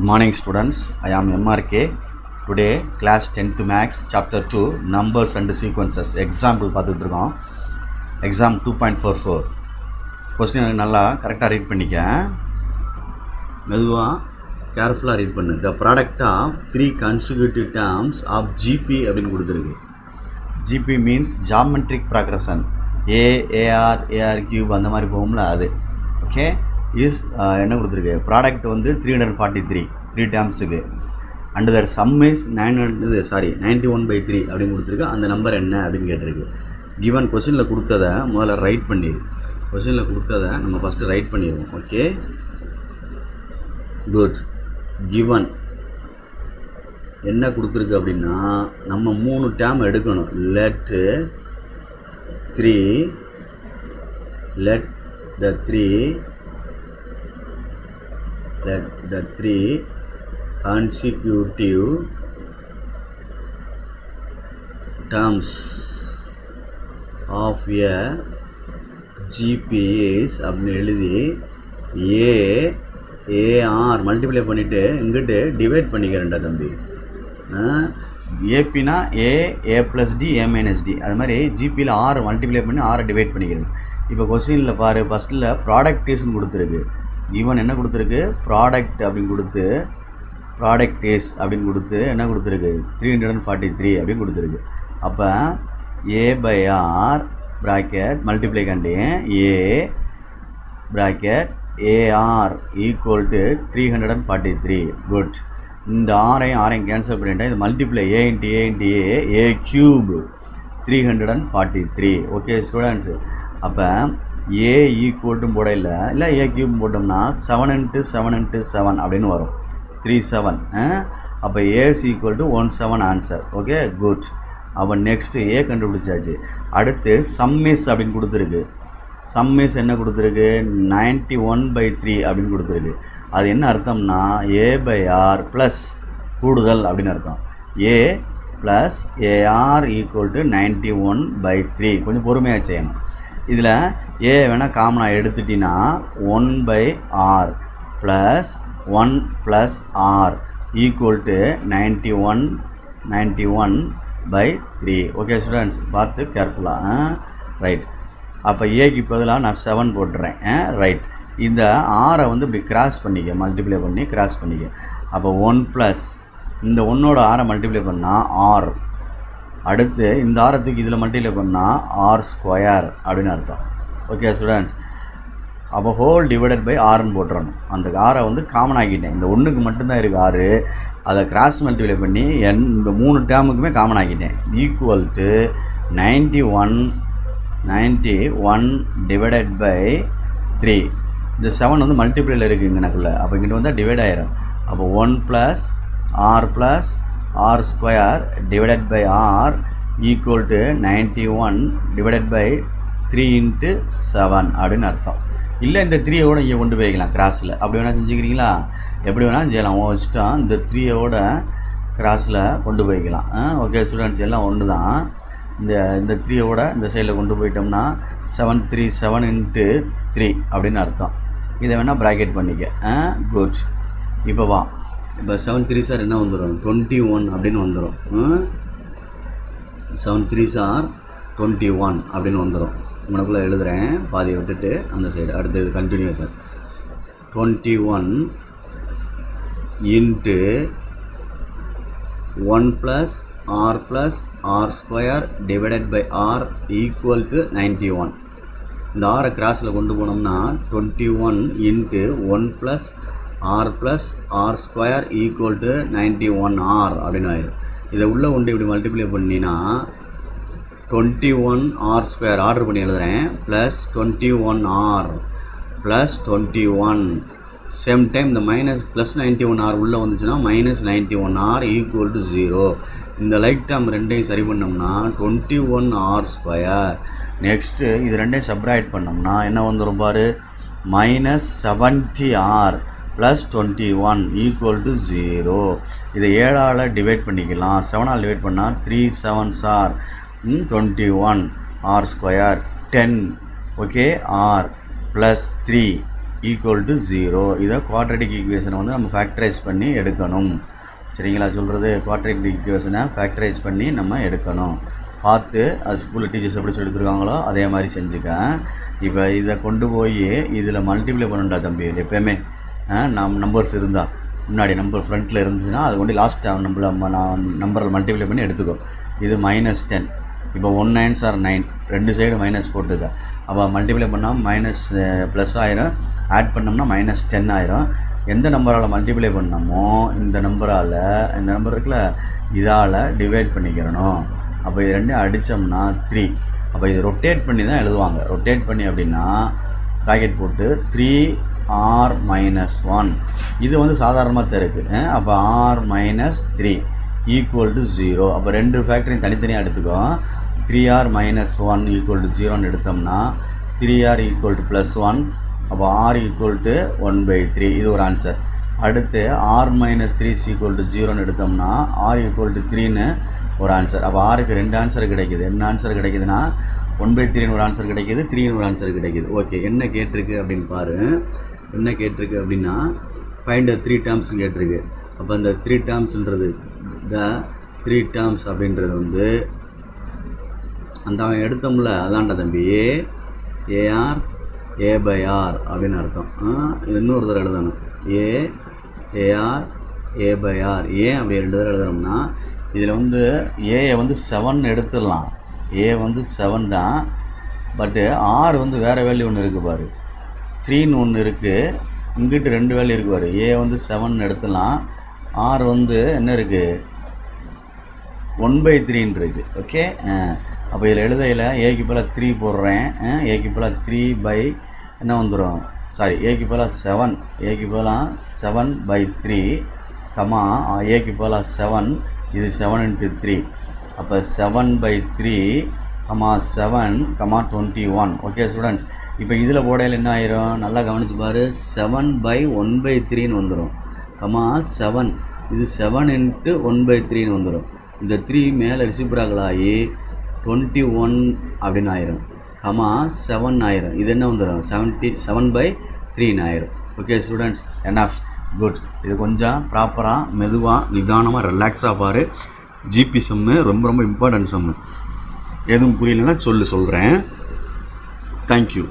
Good morning students, I am MRK. Today class 10th Maths chapter 2 numbers and sequences example பார்த்துட்டு இருக்கோம். Exam 2.44 question நல்லா கரெக்டாக read பண்ணிக்க, மெதுவாக கேர்ஃபுல்லாக ரீட் பண்ணு. The product of 3 consecutive terms of GP அப்படின்னு கொடுத்துருக்கு. GP means geometric progression. A, AR, AR cube அந்த மாதிரி போகும்ல அது. ஓகே, இஸ் என்ன கொடுத்துருக்கு, ப்ராடக்ட் வந்து 343 3 டேர்ம்ஸுக்கு, அண்ட் தர் சம் இஸ் 91/3 அப்படின்னு கொடுத்துருக்கு. அந்த நம்பர் என்ன அப்படின்னு கேட்டிருக்கு. கிவன் கொஸ்டினில் கொடுத்ததை முதல்ல ரைட் பண்ணிடு. கொஸ்டினில் கொடுத்ததை நம்ம ஃபஸ்ட்டு ரைட் பண்ணிடுவோம். Okay, good. கிவன் என்ன கொடுத்துருக்கு அப்படின்னா, நம்ம 3 டேர்ம் எடுக்கணும். let the three consecutive terms of a GP is அப்படின்னு எழுதி AR மல்டிப்ளை பண்ணிவிட்டு இங்கிட்டு டிவைட் பண்ணிக்கிறேன்டா தம்பி. ஏபினா A + D A - D, அது மாதிரி ஜிபியில் 6 மல்டிப்ளை பண்ணி 6 டிவைட் பண்ணிக்கிறேன். இப்போ கொஸ்டினில் பாரு, ஃபஸ்ட்டில் ப்ராடக்ட் இஸ்ன்னு கொடுத்துருக்கு. ஈவன் என்ன கொடுத்துருக்கு, ப்ராடக்ட் அப்படின்னு கொடுத்து ப்ராடக்ட் இஸ் அப்படின்னு கொடுத்து என்ன கொடுத்துருக்கு, 343 அப்படின்னு கொடுத்துருக்கு. அப்போ A/R ப்ராக்கெட் மல்டிப்ளை கண்டேன் A bracket AR equal to 343. Good. இந்த ஆரையும் கேன்சல் பண்ணிட்டேன். இது multiply A cube 343. Okay students, அப்போ A ஈக்குவல்ட்டும் போட இல்லை A கியூப் போட்டோம்னா 7 × 7 × 7 அப்படின்னு வரும், 37. அப்போ A equal to 17 answer. Okay, good. அப்போ நெக்ஸ்ட்டு A கண்டுபிடிச்சாச்சு. அடுத்து சம்மிஸ் அப்படின்னு கொடுத்துருக்கு. சம்மிஸ் என்ன கொடுத்துருக்கு, 91/3 அப்படின்னு கொடுத்துருக்கு. அது என்ன அர்த்தம்னா A/R ப்ளஸ் கூடுதல் அப்படின்னு அர்த்தம். A + AR equal to 91/3. கொஞ்சம் பொறுமையாக செய்யணும். இதில் A வேணால் காமனாக எடுத்துட்டிங்கன்னா 1/R plus 1 + R equal to 91/3. Okay students, பார்த்து கேர்ஃபுல்லாக. ரைட். அப்போ ஏக்கு பதிலாக நான் 7 போட்டுறேன். ரைட். இந்த ஆரை வந்து இப்படி கிராஸ் பண்ணிக்க, மல்டிப்ளை பண்ணி கிராஸ் பண்ணிக்க. அப்போ 1 + இந்த 1ஓட ஆரை மல்டிப்ளை பண்ணால் R. அடுத்து இந்த ஆரத்துக்கு இதில் மல்டிப்ளை பண்ணால் R² அப்படின்னு அர்த்தம். ஓகே ஸ்டூடெண்ட்ஸ், அப்போ ஹோல் டிவைடட் பை ஆர்னு போட்டுறணும். அந்த ஆரை வந்து காமன் ஆக்கிட்டேன். இந்த 1க்கு மட்டும்தான் இருக்குது 6, அதை கிராஸ் மல்டிப்ளை பண்ணி இந்த 3 டேர்முக்குமே காமன் ஆக்கிட்டேன். Equal to 91 divided by 3. இந்த 7 வந்து மல்டிப்ளையில் இருக்குது எனக்குள்ளே. அப்போ இங்கிட்ட வந்தால் டிவைட் ஆயிரும். அப்போ 1 + R + R² divided by R equal to 91 divided by 3 × 7 அப்படின்னு அர்த்தம். இல்லை இந்த 3யோட இங்கே கொண்டு போய்க்கலாம் கிராஸில். அப்படி வேணால் செஞ்சுக்கிறீங்களா, எப்படி வேணால் செய்யலாம். இஷ்டம். இந்த 3யோட கிராஸில் கொண்டு போய்க்கலாம். ஓகே ஸ்டூடெண்ட்ஸ், எல்லாம் ஒன்று தான். இந்த 3யோட இந்த சைடில் கொண்டு போயிட்டோம்னா 737 × 3 அப்படின்னு அர்த்தம். இதை வேணால் ப்ராக்கெட் பண்ணிக்க. குட். இப்போ வா, இப்போ 7 3 சார் என்ன வந்துடும், 21 அப்படின்னு வந்துடும். 7 3 சார் 21 அப்படின்னு வந்துடும். உனக்குள்ளே எழுதுகிறேன், பாதியை விட்டுட்டு அந்த சைடு. அடுத்தது continue sir. 21 × 1 + R + R² divided by R equal to 91. இந்த ஆரை கிராஸில் கொண்டு போனோம்னா 21 × 1 + R + R² equal to 91R அப்படின்னு ஆயிடும். இதை உள்ளே கொண்டு இப்படி மல்டிப்ளை பண்ணினா 21R² ஆர்டர் பண்ணி எழுதுகிறேன், plus 21R plus 21. Same time இந்த -+91R உள்ளே வந்துச்சுன்னா -91R ஈக்குவல் டு 0. இந்த லைக் டேர்ம் ரெண்டையும் சரி பண்ணோம்னா 21R². நெக்ஸ்ட்டு இது ரெண்டையும் சப்ராக்ட் பண்ணோம்னா என்ன வந்துடும் பாரு, -70R ப்ளஸ் 21 ஈக்குவல் டு 0. இதை 7ஆல் டிவைட் பண்ணிக்கலாம். 7ஆல் டிவைட் பண்ணால் 3 7s are 21 R² 10. Okay, R + 3 equal to 0. இதை குவாட்ரேட்டிக் ஈக்குவேஷனை வந்து நம்ம ஃபேக்டரைஸ் பண்ணி எடுக்கணும். சரிங்களா? சொல்கிறது குவாட்ரேட்டிக் ஈக்குவேஷனை ஃபேக்டரைஸ் பண்ணி நம்ம எடுக்கணும். பார்த்து அது ஸ்கூலில் டீச்சர்ஸ் எப்படி சொல்லி கொடுத்துருக்காங்களோ அதே மாதிரி செஞ்சுக்க. இப்போ இதை கொண்டு போய் இதில் மல்டிப்ளை பண்ணணுண்டா தம்பி. எப்போயுமே நம்பர்ஸ் இருந்தால் முன்னாடி நம்பர் ஃப்ரண்ட்டில் இருந்துச்சுன்னா அது கொண்டு லாஸ்ட் நம்பரில் மல்டிப்ளை பண்ணி எடுத்துக்கோ. இது -10. இப்போ 1 9s are 9, ரெண்டு சைடு மைனஸ் போட்டுக்க. அப்போ மல்டிப்ளை பண்ணால் மைனஸ் ப்ளஸ் ஆயிரும், ஆட் பண்ணோம்னா -10 ஆயிரும். எந்த நம்பரால் மல்டிப்ளை பண்ணோமோ இந்த நம்பரால், இந்த நம்பர் இருக்குல்ல இதால் டிவைட் பண்ணிக்கிறணும். அப்போ இது ரெண்டும் அடித்தோம்னா 3. அப்போ இது ரொட்டேட் பண்ணி தான் எழுதுவாங்க. ரொட்டேட் பண்ணி அப்படின்னா ப்ராக்கெட் போட்டு 3r - 1. இது வந்து சாதாரணமாக தான் இருக்குது. அப்போ r - 3 ஈக்குவல் டு 0. அப்போ ரெண்டு ஃபேக்டரையும் தனித்தனியாக எடுத்துக்கோ. 3r - 1 ஈக்குவல் டு 0ன்னு எடுத்தோம்னா 3r ஈக்குவல் டு +1. அப்போ r ஈக்குவல் டு 1/3. இது ஒரு ஆன்சர். அடுத்து r - 3 ஈக்குவல் டு 0ன்னு எடுத்தோம்னா r ஈக்குவல் டு 3ன்னு ஒரு ஆன்சர். அப்போ ஆருக்கு ரெண்டு ஆன்சர் கிடைக்குது. என்ன ஆன்சர் கிடைக்குதுன்னா 1/3ன்னு ஒரு ஆன்சர் கிடைக்கிது, 3ன்னு ஒரு ஆன்சர் கிடைக்கிது. ஓகே, என்ன கேட்டிருக்கு அப்படின்னு பாரு. என்ன கேட்டிருக்கு அப்படின்னா ஃபைண்ட் த 3 டேர்ம்ஸ் கேட்டிருக்கு. அப்போ இந்த 3 டேர்ம்ஸ்ன்றது த 3 டேர்ம்ஸ் அப்படின்றது வந்து அந்த அவன் எடுத்தோம்ல அதான்டா தம்பி AR A/R அப்படின்னு அர்த்தம். இன்னொரு தடவை எழுதணும் AR A/R. ஏன் அப்படி 2 தடவை எழுதுறோம்னா இதில் வந்து ஏயை வந்து 7 எடுத்துடலாம். ஏ வந்து 7 தான், பட்டு ஆர் வந்து வேறு வேல்யூ ஒன்று இருக்குது பாரு, 3ன்னு ஒன்று இருக்குது. இங்கிட்டு 2 வேல்யூ இருக்குது பாரு. ஏ வந்து 7 எடுத்துடலாம், ஆர் வந்து என்ன இருக்குது 1/3ன்னு இருக்குது. ஓகே, அப்போ இதில் எழுதையில் ஏக்கு போல் 3 போடுறேன். ஏக்கு போல் 3 என்ன வந்துடும், சாரி ஏக்கு போல் 7, ஏக்கு போல் 7/3 கமா ஏக்கு போல் 7, இது 7 × 3. அப்போ 7/3 கமா 7 கமா 21. ஓகே ஸ்டூடெண்ட்ஸ், இப்போ இதில் போடையில் என்ன ஆயிரும், நல்லா கவனிச்சு பாரு. 7/1/3ன்னு வந்துடும். கமா 7, இது 7 × 1/3ன்னு வந்துடும். இந்த 3 மேலே ரிசிப்ராக்கல் ஆகி 21 அப்படின்னு ஆயிரும். கமா 7 ஆயிரும். இது என்ன வந்துடும் 7/3ன்னு ஆயிரும். Okay students, NF good. இது கொஞ்சம் ப்ராப்பராக மெதுவாக நிதானமாக ரிலாக்ஸாக பாரு. ஜிபி சம்மு ரொம்ப ரொம்ப இம்பார்ட்டன்ட் சம்மு. எதுவும் புரியலன்னா சொல்கிறேன். தேங்க்யூ.